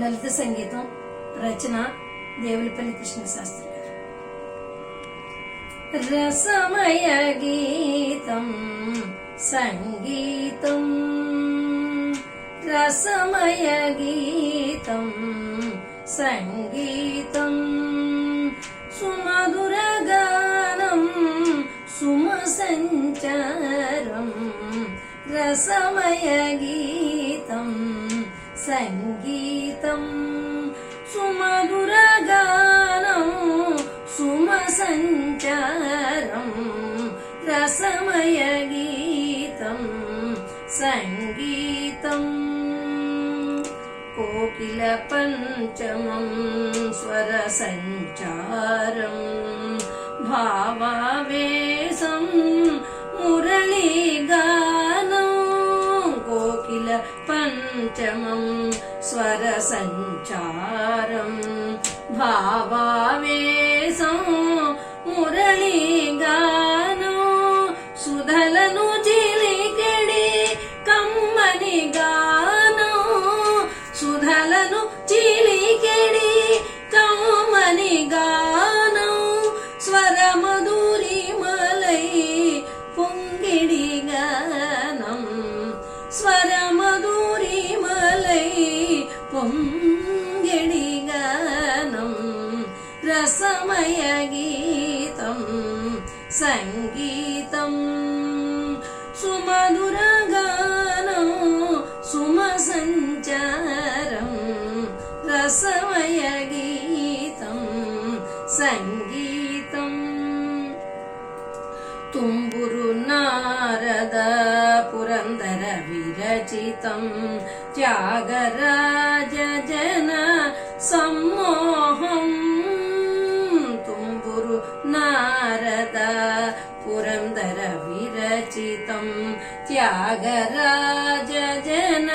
లలిత సంగీతం రచన దేవులపల్లి కృష్ణశాస్త్రి గారు. రసమయ గీతం సంగీతం, రసమయ గీతం సంగీతం, సుమధుర గానం సుమ సంచారం, రసమయ గీతం సంగీతం, సుమధుర గానం సుమ సంచారం, రసమయ గీతం సంగీతం. కోకిల పంచమం స్వర సంచారం, భావావేశం మురళీ గానం, కోకిల పంచమం స్వర సంచారం, భావావేశం మురళీ గానం, సుధలను చిలికెడి కమ్మని గానం, సుధలను చిలికెడి కమ్మని గానం, స్వర మధురిమలై పొంగిడి గానం, స్వర మధురిమలై పొంగిడి గానం, రసమయ గీతం సంగీతం, సుమధుర గానం సుమ సంచారం, రసమయ గీతం సంగీతం. తుంబురు నారద పురందర విరచితం, త్యాగరాజ జన సమ్మోహం, తుంబురు నారద పురందర విరచితం, త్యాగరాజ జన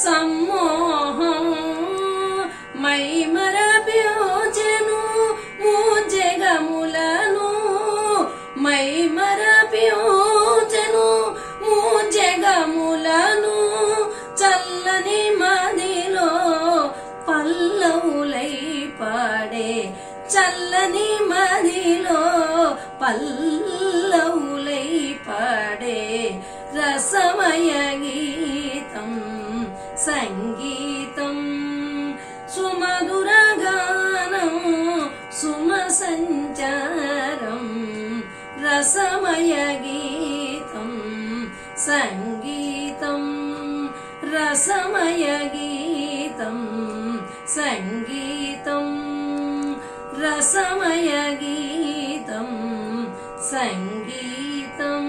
సమ్మోహం, మైమరప్యోచెను మూజగములను, మైమరప్యోచెను మూజగములను, చల్లని మదిలో పల్లవులై పాడే, చల్లని మదిలో పల్లవులై పాడే, రసమయ గీతం సంగీతం, సుమధుర గానం సుమ సంచారం, రసమయ గీతం సంగీతం, రసమయ గీతం సంగీతం, రసమయ గీతం సంగీతం.